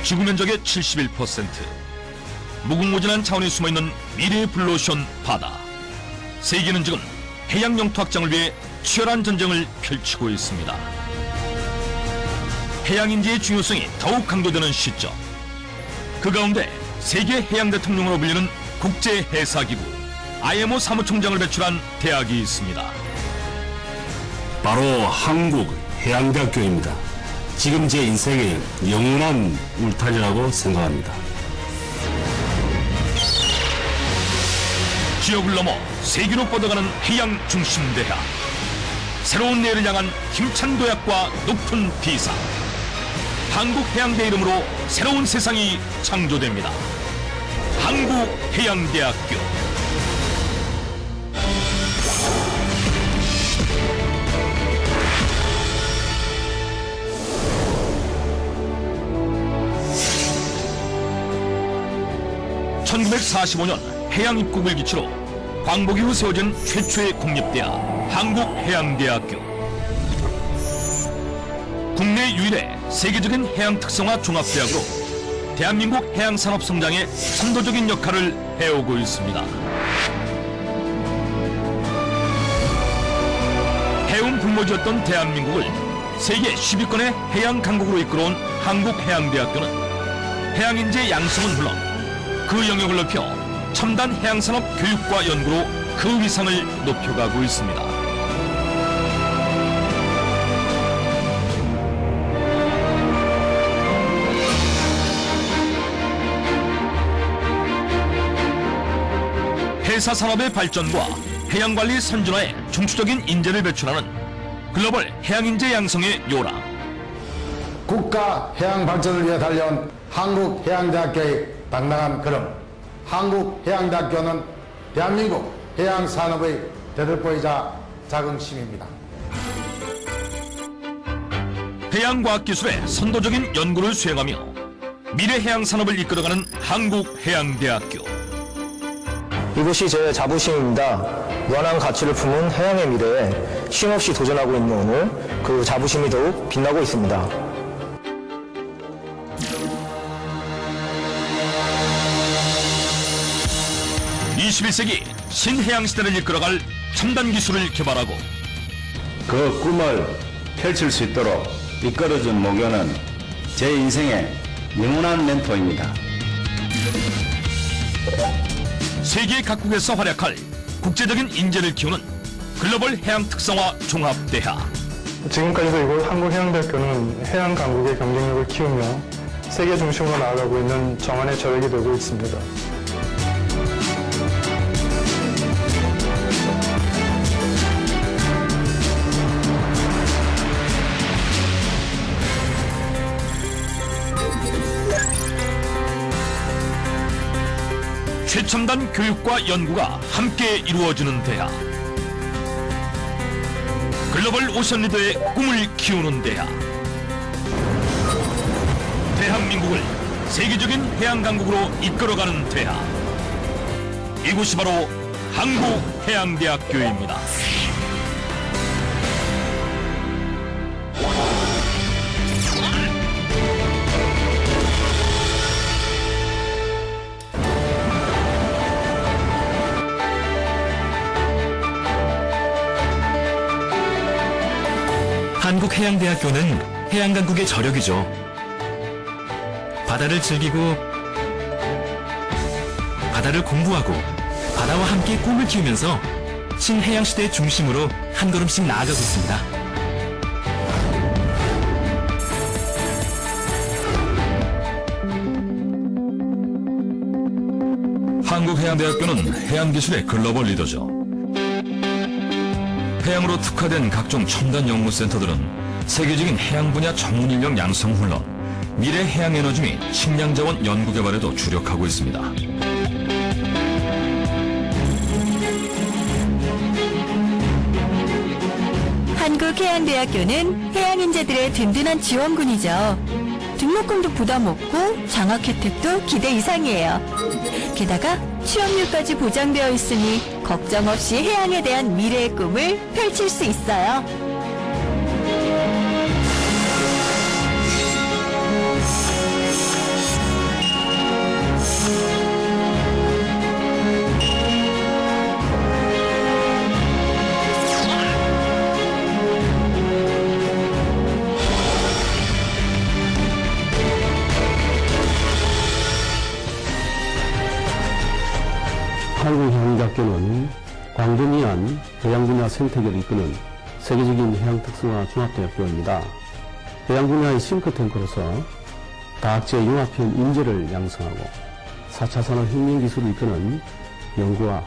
지구 면적의 71%, 무궁무진한 차원에 숨어있는 미래의 블루오션 바다. 세계는 지금 해양 영토 확장을 위해 치열한 전쟁을 펼치고 있습니다. 해양인재의 중요성이 더욱 강조되는 시점. 그 가운데 세계 해양 대통령으로 불리는 국제해사기구 IMO 사무총장을 배출한 대학이 있습니다. 바로 한국해양대학교입니다. 지금 제 인생의 영원한 울타리라고 생각합니다. 지역을 넘어 세계로 뻗어가는 해양 중심 대학. 새로운 내일을 향한 힘찬 도약과 높은 비상. 한국해양대 이름으로 새로운 세상이 창조됩니다. 한국해양대학교. (1945년) 해양 입국을 기치로 광복 이후 세워진 최초의 국립대학 한국해양대학교. 국내 유일의 세계적인 해양 특성화 종합대학으로 대한민국 해양산업 성장에 선도적인 역할을 해오고 있습니다. 해운 불모지였던 대한민국을 세계 10위권의 해양 강국으로 이끌어온 한국해양대학교는 해양인재 양성은 물론 그 영역을 넓혀 첨단 해양산업 교육과 연구로 그 위상을 높여가고 있습니다. 해사 산업의 발전과 해양관리 선진화에 중추적인 인재를 배출하는 글로벌 해양인재 양성의 요람. 국가 해양 발전을 위해 달려온 한국해양대학교의 당당한 걸음. 한국해양대학교는 대한민국 해양산업의 대들보이자 자긍심입니다. 해양과학기술의 선도적인 연구를 수행하며 미래 해양산업을 이끌어가는 한국해양대학교. 이곳이 제 자부심입니다. 무한한 가치를 품은 해양의 미래에 쉼없이 도전하고 있는 오늘 그 자부심이 더욱 빛나고 있습니다. (21세기) 신해양시대를 이끌어갈 첨단 기술을 개발하고 그 꿈을 펼칠 수 있도록 이끌어준 모교는 제 인생의 영원한 멘토입니다. 세계 각국에서 활약할 국제적인 인재를 키우는 글로벌 해양 특성화 종합대학. 지금까지도 이곳 한국해양대학교는 해양 강국의 경쟁력을 키우며 세계 중심으로 나아가고 있는 정환의 저력이 되고 있습니다. 최첨단 교육과 연구가 함께 이루어지는 대학. 글로벌 오션 리더의 꿈을 키우는 대학. 대한민국을 세계적인 해양 강국으로 이끌어가는 대학. 이곳이 바로 한국해양대학교입니다. 한국해양대학교는 해양강국의 저력이죠. 바다를 즐기고 바다를 공부하고 바다와 함께 꿈을 키우면서 신해양시대의 중심으로 한 걸음씩 나아가고 있습니다. 한국해양대학교는 해양기술의 글로벌 리더죠. 해양으로 특화된 각종 첨단 연구센터들은 세계적인 해양 분야 전문 인력 양성 물론 미래 해양 에너지 및 식량 자원 연구 개발에도 주력하고 있습니다. 한국해양대학교는 해양인재들의 든든한 지원군이죠. 등록금도 부담 없고 장학 혜택도 기대 이상이에요. 게다가 취업률까지 보장되어 있으니 걱정 없이 해양에 대한 미래의 꿈을 펼칠 수 있어요. 생태계를 이끄는 세계적인 해양 특성화 종합대학교입니다. 해양 분야의 싱크탱크로서 다학제 융합형 인재를 양성하고 4차 산업혁명 기술을 이끄는 연구와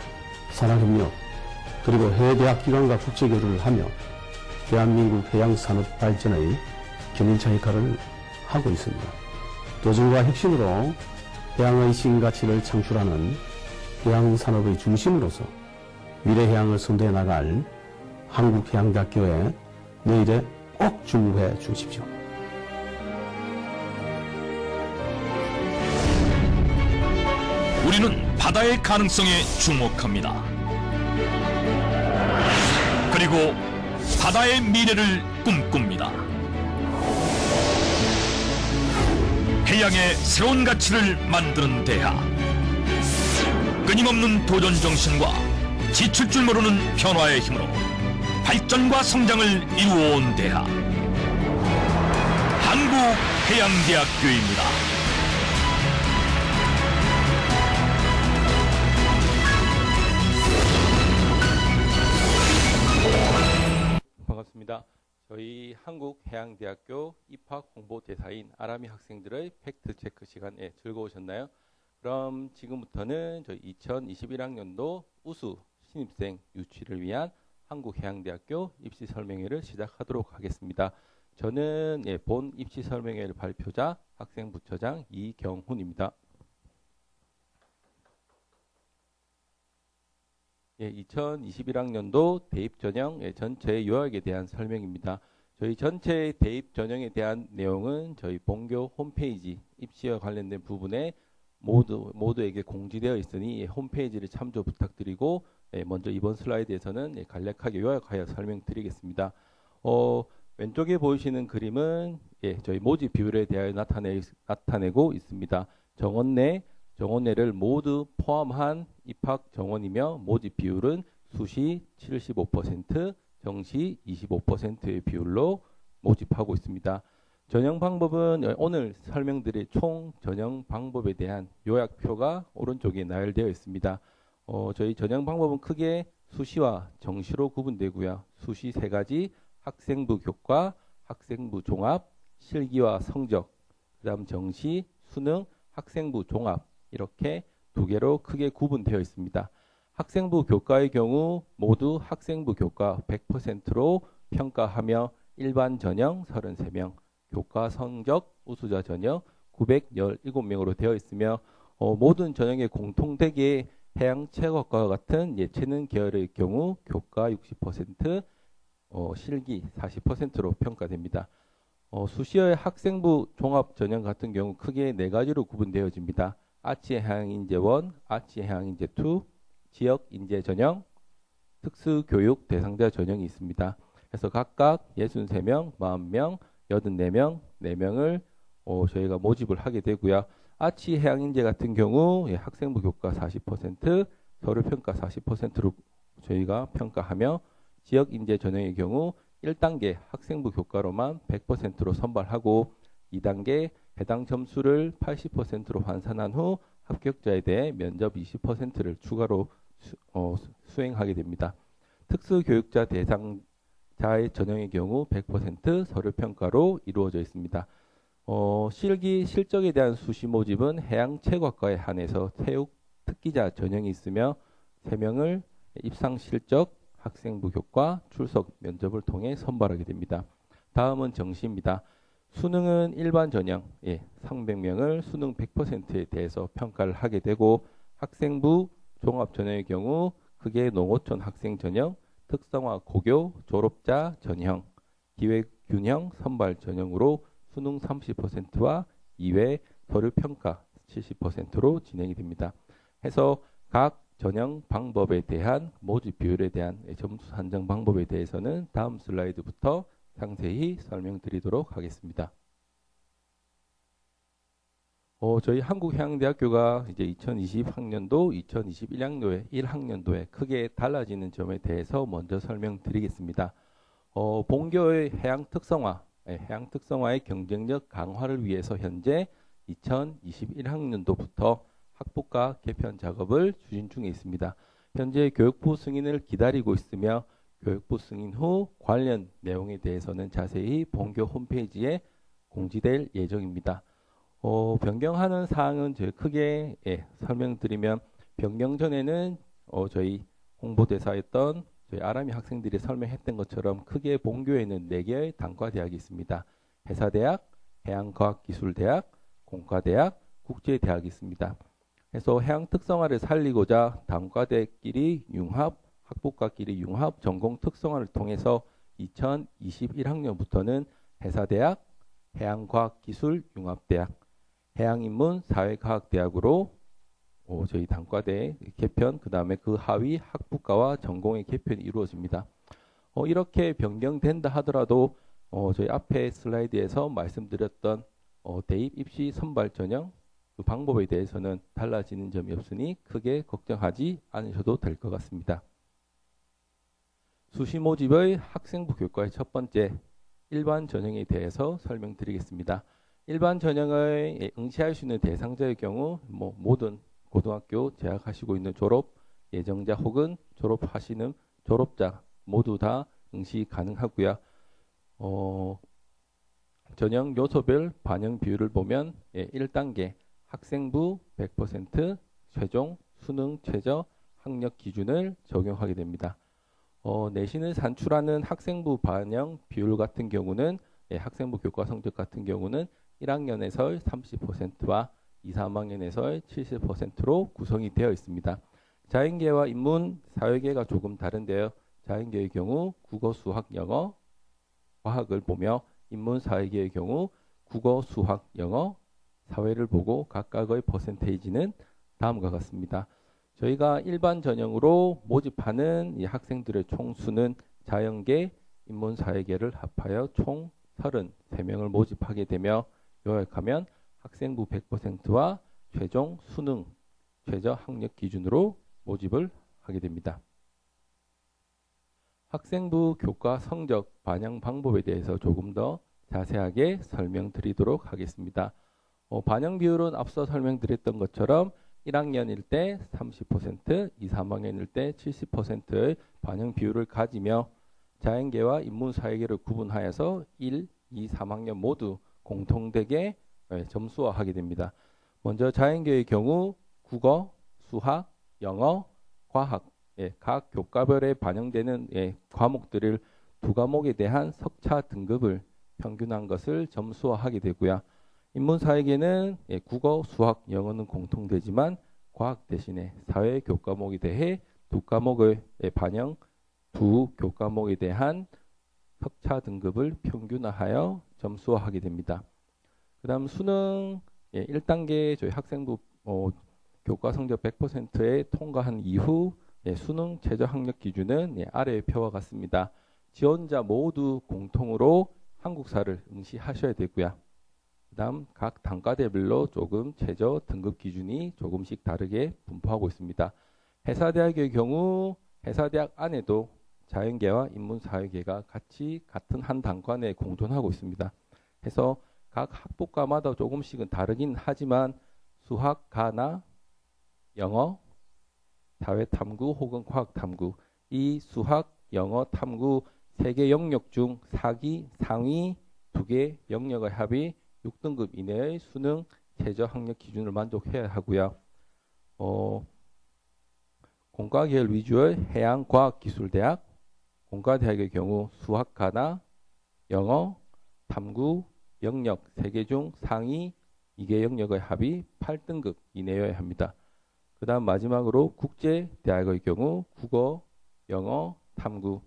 산학협력 그리고 해외 대학 기관과 국제교류를 하며 대한민국 해양산업 발전의 견인차 역할을 하고 있습니다. 도전과 혁신으로 해양의 신가치를 창출하는 해양산업의 중심으로서 미래해양을 선도해 나갈 한국해양대학교의 내일에 꼭 주목해 주십시오. 우리는 바다의 가능성에 주목합니다. 그리고 바다의 미래를 꿈꿉니다. 해양의 새로운 가치를 만드는 대학. 끊임없는 도전 정신과 지칠 줄 모르는 변화의 힘으로 발전과 성장을 이루어온 대학. 한국해양대학교입니다. 반갑습니다. 저희 한국해양대학교 입학 홍보 대사인 아람이 학생들의 팩트 체크 시간에 즐거우셨나요? 그럼 지금부터는 저희 2021학년도 우수 신입생 유치를 위한 한국해양대학교 입시 설명회를 시작하도록 하겠습니다. 저는 본 입시 설명회를 발표자 학생부처장 이경훈입니다. 2021학년도 대입 전형 전체 요약에 대한 설명입니다. 저희 전체 대입 전형에 대한 내용은 저희 본교 홈페이지 입시와 관련된 부분에 모두에게 공지되어 있으니 홈페이지를 참조 부탁드리고 먼저 이번 슬라이드에서는 간략하게 요약하여 설명드리겠습니다. 왼쪽에 보이시는 그림은 저희 모집 비율에 대하여 나타내고 있습니다. 정원내를 모두 포함한 입학 정원이며 모집 비율은 수시 75%, 정시 25%의 비율로 모집하고 있습니다. 전형 방법은 오늘 설명드릴 총 전형 방법에 대한 요약표가 오른쪽에 나열되어 있습니다. 저희 전형 방법은 크게 수시와 정시로 구분되고요. 수시 3가지, 학생부 교과, 학생부 종합, 실기와 성적, 그 다음 정시, 수능, 학생부 종합 이렇게 2개로 크게 구분되어 있습니다. 학생부 교과의 경우 모두 학생부 교과 100%로 평가하며 일반 전형 33명, 교과 성적 우수자 전형 917명으로 되어 있으며 모든 전형의 공통되게 해양체육학과와 같은 예체능 계열의 경우 교과 60%, 실기 40%로 평가됩니다. 수시의 학생부 종합 전형 같은 경우 크게 4가지로 구분되어집니다. 아치해양인재 1, 아치해양인재 2, 지역인재 전형, 특수교육 대상자 전형이 있습니다. 그래서 각각 63명, 40명, 84명, 4명을 저희가 모집을 하게 되고요. 아치해양인재 같은 경우 학생부 교과 40%, 서류평가 40%로 저희가 평가하며 지역인재 전형의 경우 1단계 학생부 교과로만 100%로 선발하고 2단계 해당 점수를 80%로 환산한 후 합격자에 대해 면접 20%를 추가로 수행하게 됩니다. 특수교육자 대상자의 전형의 경우 100% 서류평가로 이루어져 있습니다. 실기 실적에 대한 수시 모집은 해양체육학과에 한해서 체육 특기자 전형이 있으며 3명을 입상 실적, 학생부 교과, 출석 면접을 통해 선발하게 됩니다. 다음은 정시입니다. 수능은 일반 전형 300명을 수능 100%에 대해서 평가를 하게 되고 학생부 종합 전형의 경우 크게 농어촌 학생 전형, 특성화 고교 졸업자 전형, 기획균형 선발 전형으로 수능 30%와 이외 서류 평가 70%로 진행이 됩니다. 해서 각 전형 방법에 대한 모집 비율에 대한 점수 산정 방법에 대해서는 다음 슬라이드부터 상세히 설명드리도록 하겠습니다. 저희 한국해양대학교가 이제 2020학년도, 2021학년도에 1학년도에 크게 달라지는 점에 대해서 먼저 설명드리겠습니다. 본교의 해양 특성화의 경쟁력 강화를 위해서 현재 2021학년도부터 학부과 개편 작업을 추진 중에 있습니다. 현재 교육부 승인을 기다리고 있으며 교육부 승인 후 관련 내용에 대해서는 자세히 본교 홈페이지에 공지될 예정입니다. 변경하는 사항은 저희 크게 설명드리면, 변경 전에는 저희 홍보대사였던 저희 아람이 학생들이 설명했던 것처럼 크게 본교에는 4개의 단과대학이 있습니다. 해사대학, 해양과학기술대학, 공과대학, 국제대학이 있습니다. 그래서 해양 특성화를 살리고자 단과대끼리 융합, 학부과끼리 융합, 전공 특성화를 통해서 2021학년부터는 해사대학, 해양과학기술융합대학, 해양인문사회과학대학으로 저희 단과대 개편, 그 다음에 그 하위 학부과와 전공의 개편이 이루어집니다. 이렇게 변경된다 하더라도 저희 앞에 슬라이드에서 말씀드렸던 대입 입시 선발 전형 그 방법에 대해서는 달라지는 점이 없으니 크게 걱정하지 않으셔도 될 것 같습니다. 수시 모집의 학생부 교과의 첫 번째, 일반 전형에 대해서 설명드리겠습니다. 일반 전형을 응시할 수 있는 대상자의 경우 모든 고등학교 재학하시고 있는 졸업 예정자 혹은 졸업하시는 졸업자 모두 다 응시 가능하고요. 전형 요소별 반영 비율을 보면 1단계 학생부 100% 최종 수능 최저 학력 기준을 적용하게 됩니다. 내신을 산출하는 학생부 반영 비율 같은 경우는 학생부 교과 성적 같은 경우는 1학년에서 30%와 2, 3학년에서 70%로 구성이 되어 있습니다. 자연계와 인문, 사회계가 조금 다른데요. 자연계의 경우 국어, 수학, 영어, 과학을 보며 인문, 사회계의 경우 국어, 수학, 영어, 사회를 보고 각각의 퍼센테이지는 다음과 같습니다. 저희가 일반 전형으로 모집하는 이 학생들의 총수는 자연계, 인문사회계를 합하여 총 33명을 모집하게 되며, 요약하면 학생부 100%와 최종 수능 최저 학력 기준으로 모집을 하게 됩니다. 학생부 교과 성적 반영 방법에 대해서 조금 더 자세하게 설명드리도록 하겠습니다. 반영 비율은 앞서 설명드렸던 것처럼 1학년일 때 30%, 2, 3학년일 때 70%의 반영 비율을 가지며 자연계와 인문사회계를 구분하여서 1, 2, 3학년 모두 공통되게 점수화하게 됩니다. 먼저 자연계의 경우 국어, 수학, 영어, 과학 각 교과별에 반영되는 과목들을 2과목에 대한 석차 등급을 평균한 것을 점수화하게 되고요. 인문사회계는 국어, 수학, 영어는 공통되지만 과학 대신에 사회 교과목에 대해 2과목의 반영, 2교과목에 대한 석차 등급을 평균화하여 점수화하게 됩니다. 그 다음 수능 1단계 저희 학생부 교과 성적 100%에 통과한 이후 수능 최저 학력 기준은 아래의 표와 같습니다. 지원자 모두 공통으로 한국사를 응시하셔야 되고요. 그 다음 각 단과대별로 조금 최저 등급 기준이 조금씩 다르게 분포하고 있습니다. 해사대학의 경우 해사대학 안에도 자연계와 인문사회계가 같이 같은 한 단과 내에 공존하고 있습니다. 해서 각 학부과마다 조금씩은 다르긴 하지만 수학, 가나, 영어, 사회탐구 혹은 과학탐구 이 수학, 영어, 탐구 3개 영역 중 상위 2개 영역의 합이 6등급 이내의 수능 최저 학력 기준을 만족해야 하고요. 공과계열 위주의 해양과학기술대학, 공과대학의 경우 수학, 가나, 영어, 탐구, 영역 3개 중 상위 2개 영역의 합이 8등급 이내여야 합니다. 그 다음 마지막으로 국제대학의 경우 국어, 영어, 탐구,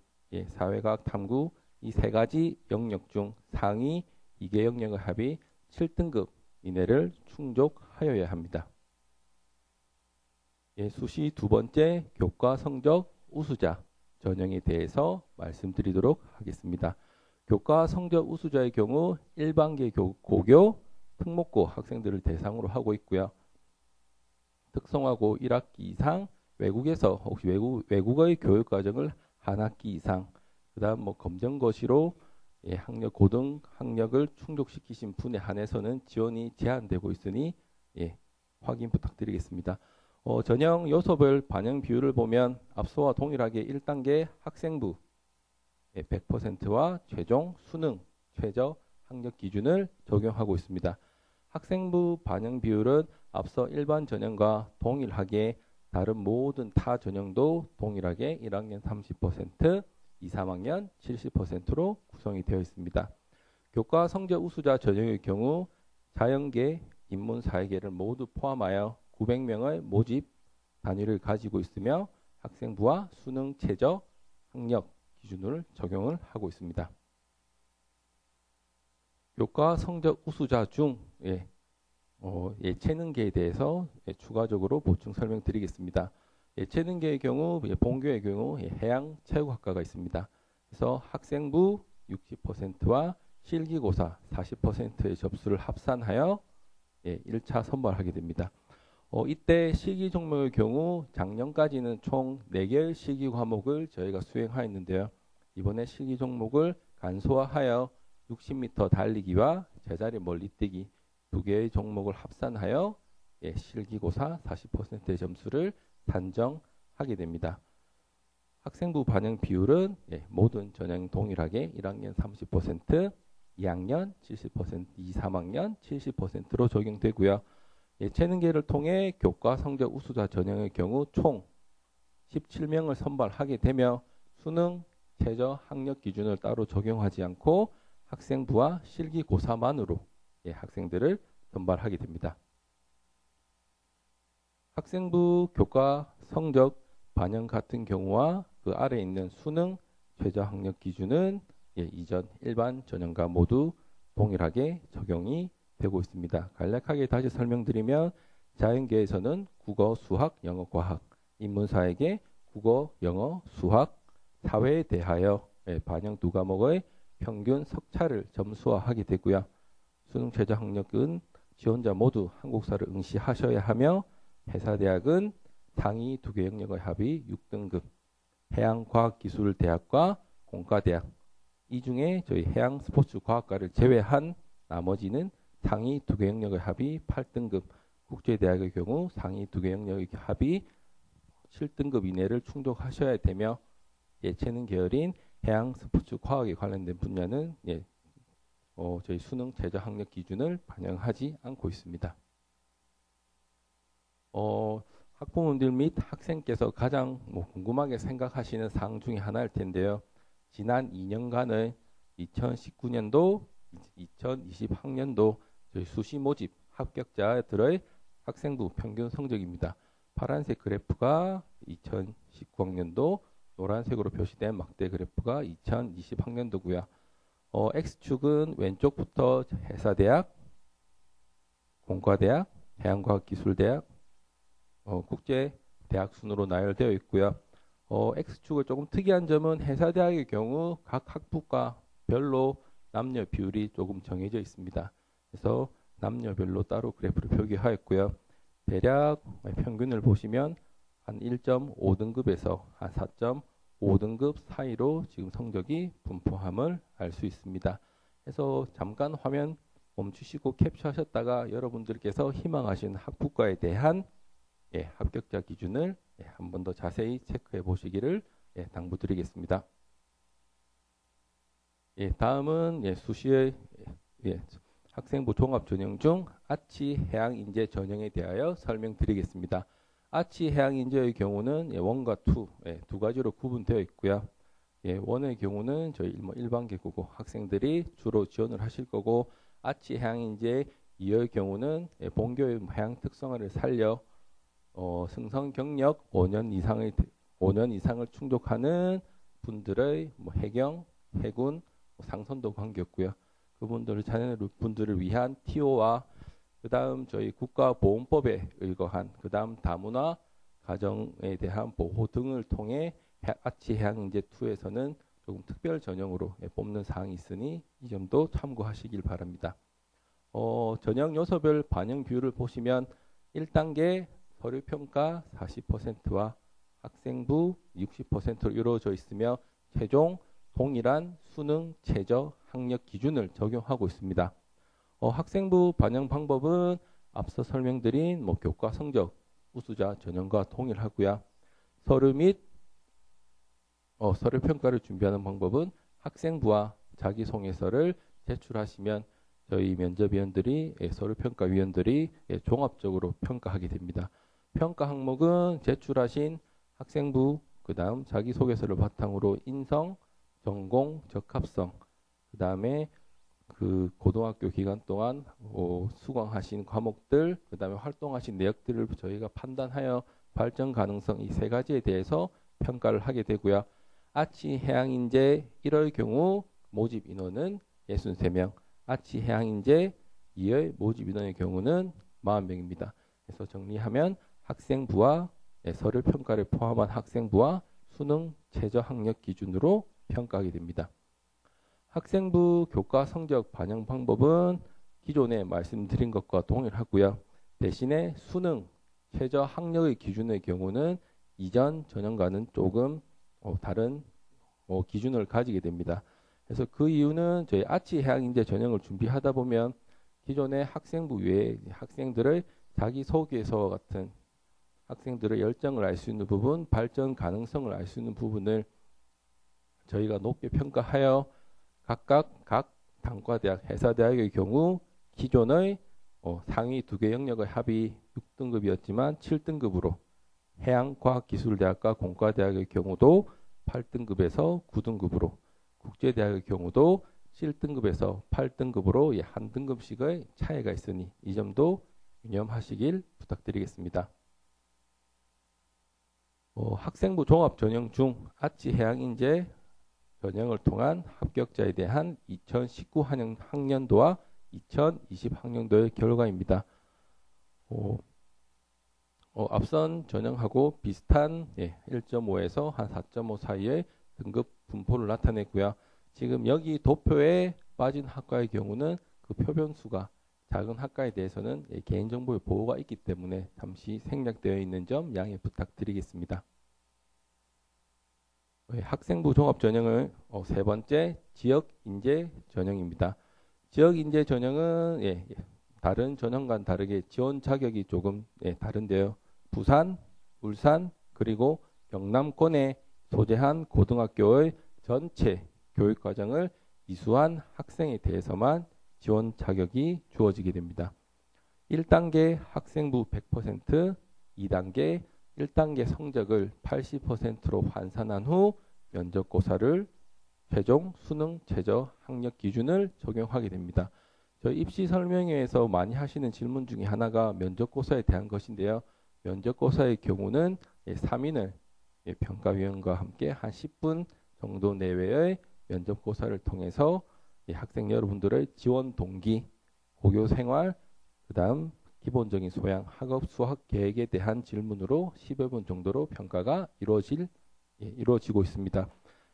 사회과학 탐구 이 3가지 영역 중 상위 2개 영역의 합이 7등급 이내를 충족하여야 합니다. 수시 두 번째 교과 성적 우수자 전형에 대해서 말씀드리도록 하겠습니다. 교과 성적 우수자의 경우 일반계 고교, 특목고 학생들을 대상으로 하고 있고요. 특성화고 1학기 이상, 외국에서 혹시 외국어의 교육 과정을 한 학기 이상, 그 다음 검정고시로 학력 고등 학력을 충족시키신 분에 한해서는 지원이 제한되고 있으니 확인 부탁드리겠습니다. 전형 요소별 반영 비율을 보면 앞서와 동일하게 1단계 학생부 100%와 최종 수능 최저 학력 기준을 적용하고 있습니다. 학생부 반영 비율은 앞서 일반 전형과 동일하게 다른 모든 타 전형도 동일하게 1학년 30%, 2, 3학년 70%로 구성이 되어 있습니다. 교과 성적 우수자 전형의 경우 자연계, 인문사회계를 모두 포함하여 900명의 모집 단위를 가지고 있으며 학생부와 수능 최저 학력 기준을 적용을 하고 있습니다. 교과 성적 우수자 중 예체능계에 대해서 추가적으로 보충 설명드리겠습니다. 예체능계의 경우, 본교의 경우 해양체육학과가 있습니다. 그래서 학생부 60%와 실기고사 40%의 접수를 합산하여 1차 선발하게 됩니다. 이때 실기 종목의 경우 작년까지는 총 4개의 실기 과목을 저희가 수행하였는데요. 이번에 실기 종목을 간소화하여 60m 달리기와 제자리 멀리뛰기 2개의 종목을 합산하여 실기고사 40%의 점수를 산정하게 됩니다. 학생부 반영 비율은 모든 전형 동일하게 1학년 30%, 2학년 70%, 2, 3학년 70%로 적용되고요. 예체능계를 통해 교과 성적 우수자 전형의 경우 총 17명을 선발하게 되며 수능 최저 학력 기준을 따로 적용하지 않고 학생부와 실기고사만으로 학생들을 선발하게 됩니다. 학생부 교과 성적 반영 같은 경우와 그 아래에 있는 수능 최저 학력 기준은 이전 일반 전형과 모두 동일하게 적용이 되고 있습니다. 간략하게 다시 설명드리면 자연계에서는 국어, 수학, 영어, 과학, 인문사회계, 국어, 영어, 수학, 사회에 대하여 반영 2과목의 평균 석차를 점수화하게 되고요. 수능 최저 학력은 지원자 모두 한국사를 응시하셔야 하며 회사대학은 상위 2개 영역의 합이 6등급, 해양과학기술대학과 공과대학, 이 중에 저희 해양스포츠과학과를 제외한 나머지는 상위 2개 영역의 합이 8등급, 국제대학의 경우 상위 2개 영역의 합이 7등급 이내를 충족하셔야 되며 예체능 계열인 해양스포츠과학에 관련된 분야는 저희 수능 최저 학력 기준을 반영하지 않고 있습니다. 학부모님들 및 학생께서 가장 궁금하게 생각하시는 사항 중에 하나일 텐데요. 지난 2년간의 2019년도, 2020학년도 저희 수시 모집 합격자들의 학생부 평균 성적입니다. 파란색 그래프가 2019학년도, 노란색으로 표시된 막대 그래프가 2020학년도고요. X축은 왼쪽부터 회사대학, 공과대학, 해양과학기술대학, 국제대학 순으로 나열되어 있고요. X축의 조금 특이한 점은 회사대학의 경우 각 학부과별로 남녀 비율이 조금 정해져 있습니다. 그래서 남녀별로 따로 그래프를 표기하였고요. 대략 평균을 보시면 한 1.5등급에서 한 4.5등급 사이로 지금 성적이 분포함을 알 수 있습니다. 그래서 잠깐 화면 멈추시고 캡처하셨다가 여러분들께서 희망하시는 학부과에 대한 합격자 기준을 한 번 더 자세히 체크해 보시기를 당부드리겠습니다. 다음은 수시의 학생부 종합 전형 중 아치 해양인재 전형에 대하여 설명드리겠습니다. 아치 해양인재의 경우는 원과 투, 두 가지로 구분되어 있고요. 원의 경우는 저희 일반계 국어 학생들이 주로 지원을 하실 거고, 아치 해양인재 2의 경우는 본교의 해양 특성화를 살려 승선 경력 5년 이상을 충족하는 분들의 해경, 해군, 상선도 관계였고요. 그분들을 자녀분들을 위한 TO와 그 다음 저희 국가보험법에 의거한 그 다음 다문화 가정에 대한 보호 등을 통해 아치 해양인재 2에서는 조금 특별 전형으로 뽑는 사항이 있으니 이 점도 참고하시길 바랍니다. 전형 요소별 반영 비율을 보시면 1단계 서류평가 40%와 학생부 60%로 이루어져 있으며 최종 동일한 수능 최저 학력 기준을 적용하고 있습니다. 학생부 반영 방법은 앞서 설명드린 교과 성적 우수자 전형과 동일하고요. 서류 및 서류 평가를 준비하는 방법은 학생부와 자기소개서를 제출하시면 저희 면접위원들이 서류평가위원들이 종합적으로 평가하게 됩니다. 평가 항목은 제출하신 학생부, 그 다음 자기소개서를 바탕으로 인성, 전공, 적합성, 그 다음에 그 고등학교 기간 동안 수강하신 과목들, 그 다음에 활동하신 내역들을 저희가 판단하여 발전 가능성 이 세 가지에 대해서 평가를 하게 되고요. 아치 해양인재 1월 경우 모집 인원은 63명, 아치 해양인재 2월 모집 인원의 경우는 40명입니다. 그래서 정리하면 학생부와 서류 평가를 포함한 학생부와 수능 최저 학력 기준으로 평가하게 됩니다. 학생부 교과 성적 반영 방법은 기존에 말씀드린 것과 동일하고요. 대신에 수능 최저 학력의 기준의 경우는 이전 전형과는 조금 다른 기준을 가지게 됩니다. 그래서 그 이유는 저희 아치 해양인재 전형을 준비하다 보면 기존의 학생부 외에 학생들의 자기소개서 같은 학생들의 열정을 알 수 있는 부분, 발전 가능성을 알 수 있는 부분을 저희가 높게 평가하여 각각 각 단과대학, 회사대학의 경우 기존의 상위 2개 영역의 합이 6등급이었지만 7등급으로 해양과학기술대학과 공과대학의 경우도 8등급에서 9등급으로 국제대학의 경우도 7등급에서 8등급으로 한 등급씩의 차이가 있으니 이 점도 유념하시길 부탁드리겠습니다. 학생부 종합 전형 중 아치 해양인재 전형을 통한 합격자에 대한 2019 학년도와 2020 학년도의 결과입니다. 앞선 전형하고 비슷한 1.5에서 한 4.5 사이의 등급 분포를 나타냈고요. 지금 여기 도표에 빠진 학과의 경우는 그 표변수가 작은 학과에 대해서는 개인정보의 보호가 있기 때문에 잠시 생략되어 있는 점 양해 부탁드리겠습니다. 학생부 종합 전형을 세 번째 지역인재 전형입니다. 지역인재 전형은 다른 전형과는 다르게 지원 자격이 조금 다른데요. 부산, 울산, 그리고 경남권에 소재한 고등학교의 전체 교육과정을 이수한 학생에 대해서만 지원 자격이 주어지게 됩니다. 1단계 학생부 100%, 2단계 1단계 성적을 80%로 환산한 후 면접고사를 최종 수능 최저 학력 기준을 적용하게 됩니다. 저희 입시 설명회에서 많이 하시는 질문 중에 하나가 면접고사에 대한 것인데요. 면접고사의 경우는 3인을 평가위원과 함께 한 10분 정도 내외의 면접고사를 통해서 학생 여러분들의 지원 동기, 고교 생활, 그 다음 기본적인 소양, 학업 수학 계획에 대한 질문으로 10여 분 정도로 평가가 이루어지고 있습니다.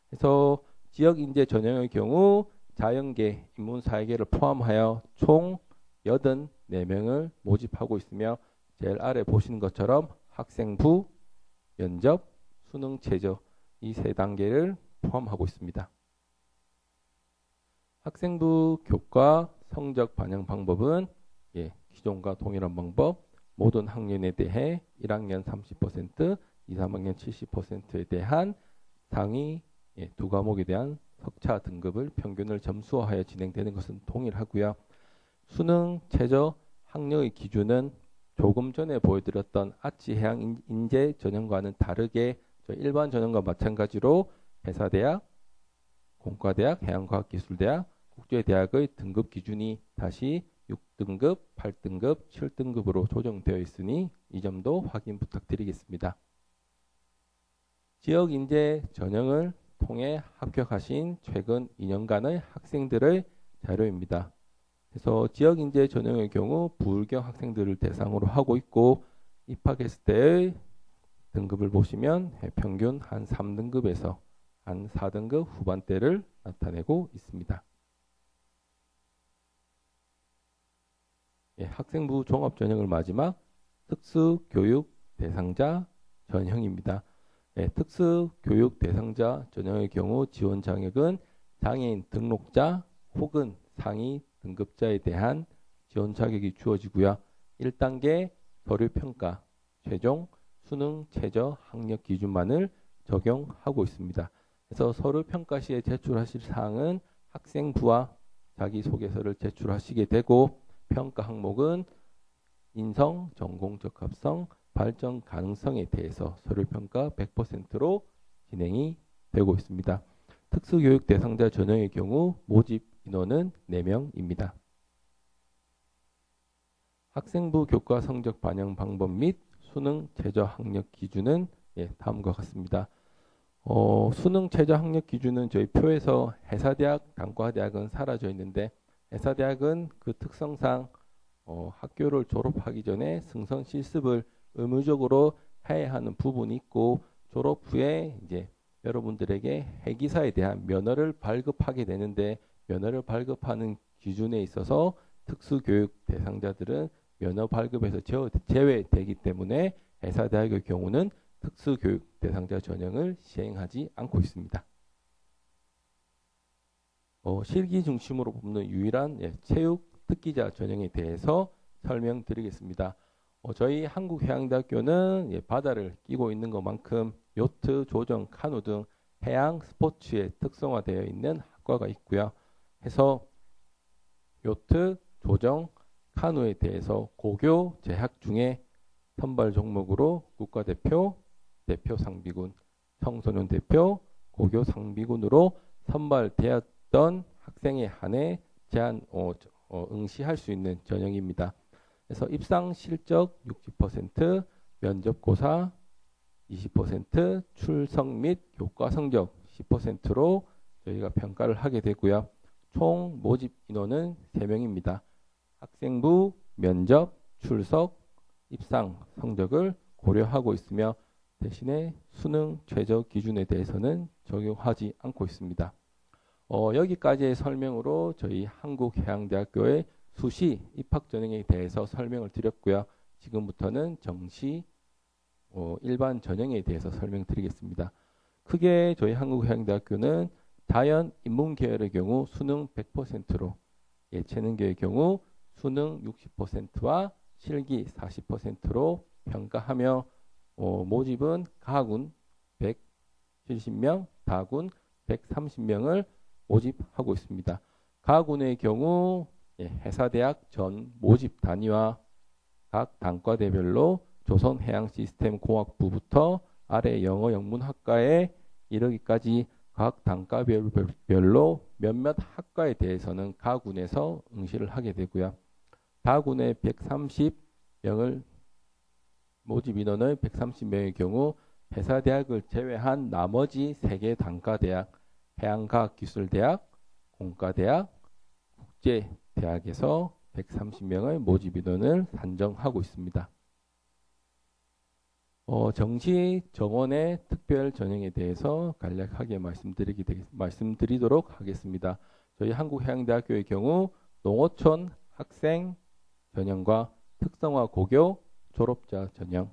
그래서 지역인재 전형의 경우 자연계, 인문사회계를 포함하여 총 84명을 모집하고 있으며 제일 아래 보시는 것처럼 학생부, 면접, 수능 최저 이 세 단계를 포함하고 있습니다. 학생부 교과 성적 반영 방법은 기존과 동일한 방법, 모든 학년에 대해 1학년 30%, 2, 3학년 70%에 대한 상위 두 과목에 대한 석차 등급을 평균을 점수화하여 진행되는 것은 동일하고요. 수능 최저 학력의 기준은 조금 전에 보여드렸던 아치 해양 인재 전형과는 다르게 일반 전형과 마찬가지로 회사대학, 공과대학, 해양과학기술대학, 국제대학의 등급 기준이 다시 6등급, 8등급, 7등급으로 조정되어 있으니 이 점도 확인 부탁드리겠습니다. 지역인재 전형을 통해 합격하신 최근 2년간의 학생들의 자료입니다. 그래서 지역인재 전형의 경우 부울경 학생들을 대상으로 하고 있고 입학했을 때의 등급을 보시면 평균 한 3등급에서 한 4등급 후반대를 나타내고 있습니다. 학생부 종합전형을 마지막 특수교육 대상자 전형입니다. 특수교육 대상자 전형의 경우 지원 자격은 장애인 등록자 혹은 상위 등급자에 대한 지원 자격이 주어지고요. 1단계 서류평가 최종 수능 최저 학력 기준만을 적용하고 있습니다. 그래서 서류 평가 시에 제출하실 사항은 학생부와 자기소개서를 제출하시게 되고 평가 항목은 인성, 전공 적합성, 발전 가능성에 대해서 서류 평가 100%로 진행이 되고 있습니다. 특수교육 대상자 전형의 경우 모집 인원은 4명입니다. 학생부 교과 성적 반영 방법 및 수능 최저 학력 기준은 다음과 같습니다. 수능 최저 학력 기준은 저희 표에서 해사대학, 단과대학은 사라져 있는데 해사대학은 그 특성상 학교를 졸업하기 전에 승선 실습을 의무적으로 해야 하는 부분이 있고 졸업 후에 이제 여러분들에게 해기사에 대한 면허를 발급하게 되는데 면허를 발급하는 기준에 있어서 특수교육 대상자들은 면허 발급에서 제외되기 때문에 해사대학의 경우는 특수교육 대상자 전형을 시행하지 않고 있습니다. 실기 중심으로 뽑는 유일한 체육 특기자 전형에 대해서 설명드리겠습니다. 저희 한국해양대학교는 바다를 끼고 있는 것만큼 요트, 조정, 카누 등 해양 스포츠에 특성화되어 있는 학과가 있고요. 해서 요트, 조정, 카누에 대해서 고교 재학 중에 선발 종목으로 국가대표, 대표 상비군, 청소년 대표, 고교 상비군으로 선발되었던 학생에 한해 제한 응시할 수 있는 전형입니다. 그래서 입상 실적 60%, 면접고사 20%, 출석 및 교과 성적 10%로 저희가 평가를 하게 되고요. 총 모집 인원은 3명입니다. 학생부, 면접, 출석, 입상 성적을 고려하고 있으며 대신에 수능 최저 기준에 대해서는 적용하지 않고 있습니다. 여기까지의 설명으로 저희 한국해양대학교의 수시 입학 전형에 대해서 설명을 드렸고요. 지금부터는 정시 일반 전형에 대해서 설명드리겠습니다. 크게 저희 한국해양대학교는 자연 인문 계열의 경우 수능 100%로 예체능계의 경우 수능 60%와 실기 40%로 평가하며 모집은 가군 170명, 다군 130명을 모집하고 있습니다. 가군의 경우 해사대학 전 모집 단위와 각 단과대별로 조선해양시스템공학부부터 아래 영어영문학과에 이르기까지 각 단과별로 몇몇 학과에 대해서는 가군에서 응시를 하게 되고요. 다군의 130명을 모집 인원의 130명의 경우 해사대학을 제외한 나머지 3개 단과대학, 해양과학기술대학, 공과대학, 국제대학에서 130명의 모집 인원을 산정하고 있습니다. 정시 정원의 특별 전형에 대해서 간략하게 말씀드리도록 하겠습니다. 저희 한국해양대학교의 경우 농어촌 학생 전형과 특성화 고교 졸업자 전형,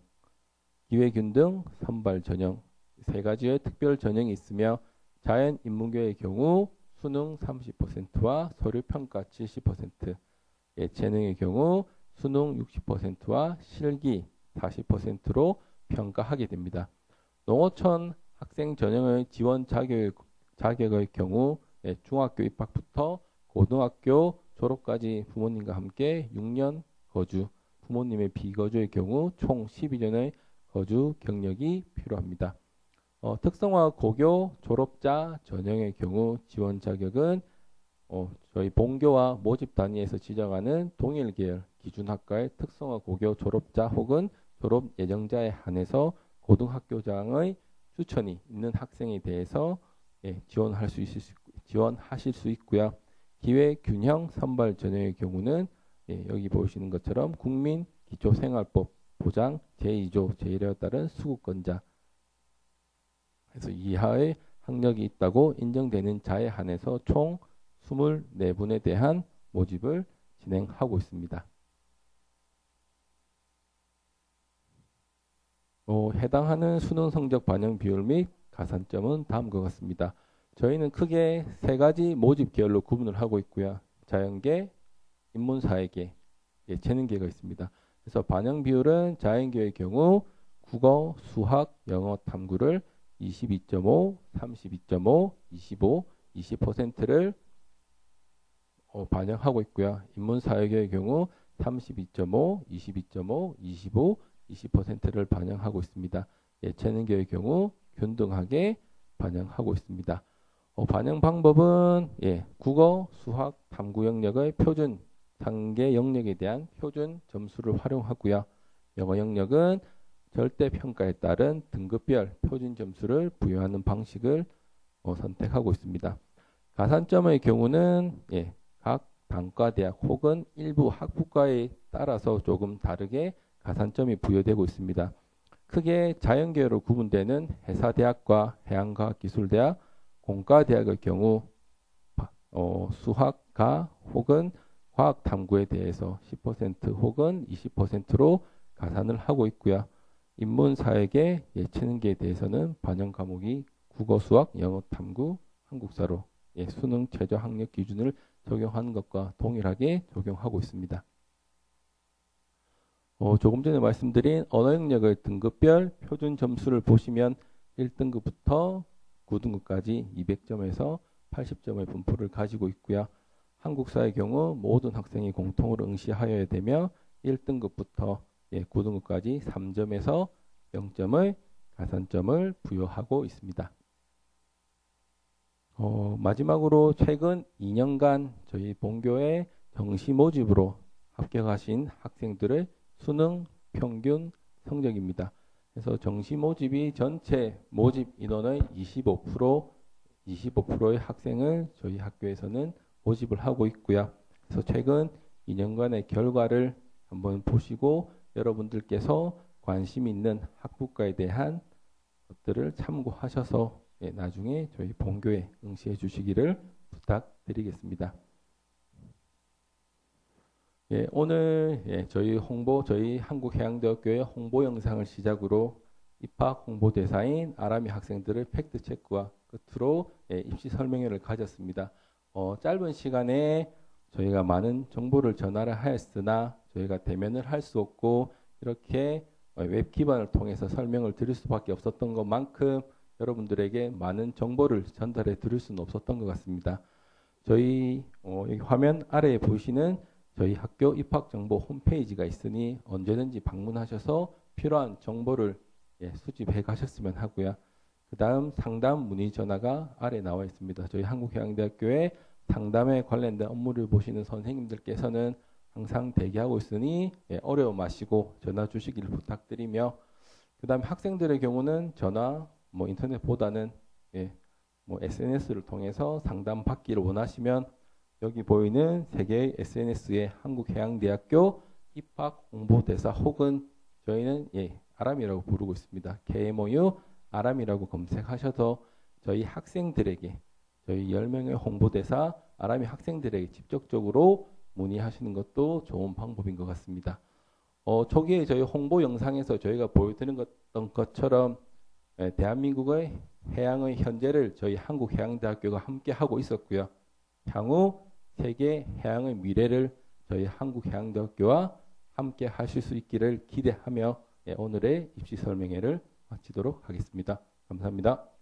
기회균등 선발 전형 3가지의 특별 전형이 있으며 자연인문계의 경우 수능 30%와 서류평가 70%, 예체능의 경우 수능 60%와 실기 40%로 평가하게 됩니다. 농어촌 학생 전형의 지원 자격의 경우 중학교 입학부터 고등학교 졸업까지 부모님과 함께 6년 거주, 부모님의 비거주의 경우 총 12년의 거주 경력이 필요합니다. 특성화 고교 졸업자 전형의 경우 지원 자격은 저희 본교와 모집 단위에서 지정하는 동일 계열 기준학과의 특성화 고교 졸업자 혹은 졸업 예정자에 한해서 고등학교장의 추천이 있는 학생에 대해서 지원하실 수 있고요. 기회균형 선발 전형의 경우는 여기 보시는 것처럼 국민기초생활법 보장 제2조 제1회에 따른 수급권자 그래서 이하의 학력이 있다고 인정되는 자에 한해서 총 24분에 대한 모집을 진행하고 있습니다. 해당하는 수능 성적 반영 비율 및 가산점은 다음과 같습니다. 저희는 크게 3가지 모집 계열로 구분을 하고 있고요. 자연계, 인문사회계, 예체능계가 있습니다. 그래서 반영 비율은 자연계의 경우 국어, 수학, 영어 탐구를 22.5, 32.5, 25, 20%를 반영하고 있고요. 인문사회계의 경우 32.5, 22.5, 25, 20%를 반영하고 있습니다. 예체능계의 경우 균등하게 반영하고 있습니다. 반영 방법은 국어, 수학, 탐구 영역의 표준 단계 영역에 대한 표준 점수를 활용하고요. 영어 영역은 절대 평가에 따른 등급별 표준 점수를 부여하는 방식을 선택하고 있습니다. 가산점의 경우는 각 단과대학 혹은 일부 학부과에 따라서 조금 다르게 가산점이 부여되고 있습니다. 크게 자연계열로 구분되는 해사대학과 해양과학기술대학, 공과대학의 경우 수학과 혹은 과학탐구에 대해서 10% 혹은 20%로 가산을 하고 있고요. 인문사회계, 예체능계에 대해서는 반영 과목이 국어, 수학, 영어, 탐구, 한국사로 수능 최저 학력 기준을 적용하는 것과 동일하게 적용하고 있습니다. 조금 전에 말씀드린 언어 영역의 등급별 표준 점수를 보시면 1등급부터 9등급까지 200점에서 80점의 분포를 가지고 있고요. 한국사의 경우 모든 학생이 공통으로 응시하여야 되며 1등급부터 9등급까지 3점에서 0점의 가산점을 부여하고 있습니다. 마지막으로 최근 2년간 저희 본교의 정시 모집으로 합격하신 학생들의 수능 평균 성적입니다. 그래서 정시 모집이 전체 모집 인원의 25%의 학생을 저희 학교에서는 모집을 하고 있고요. 그래서 최근 2년간의 결과를 한번 보시고 여러분들께서 관심 있는 학부과에 대한 것들을 참고하셔서 나중에 저희 본교에 응시해 주시기를 부탁드리겠습니다. 오늘 저희 한국해양대학교의 홍보 영상을 시작으로 입학 홍보대사인 아람이 학생들의 팩트체크와 끝으로 입시 설명회를 가졌습니다. 짧은 시간에 저희가 많은 정보를 전하려 하였으나 저희가 대면을 할 수 없고 이렇게 웹 기반을 통해서 설명을 드릴 수밖에 없었던 것만큼 여러분들에게 많은 정보를 전달해 드릴 수는 없었던 것 같습니다. 저희 여기 화면 아래에 보시는 저희 학교 입학정보 홈페이지가 있으니 언제든지 방문하셔서 필요한 정보를 수집해 가셨으면 하고요. 그 다음 상담 문의 전화가 아래에 나와 있습니다. 저희 한국해양대학교의 상담에 관련된 업무를 보시는 선생님들께서는 항상 대기하고 있으니 어려워 마시고 전화 주시기를 부탁드리며 그 다음에 학생들의 경우는 전화, 인터넷보다는 SNS를 통해서 상담 받기를 원하시면 여기 보이는 세 개의 SNS에 한국해양대학교 입학 홍보대사 혹은 저희는 아람이라고 부르고 있습니다. KMOU 아람이라고 검색하셔서 저희 학생들에게 저희 10명의 홍보대사 아람이 학생들에게 직접적으로 문의하시는 것도 좋은 방법인 것 같습니다. 초기에 저희 홍보 영상에서 저희가 보여드렸던 것처럼 대한민국의 해양의 현재를 저희 한국해양대학교가 함께 하고 있었고요. 향후 세계 해양의 미래를 저희 한국해양대학교와 함께 하실 수 있기를 기대하며 오늘의 입시 설명회를 마치도록 하겠습니다. 감사합니다.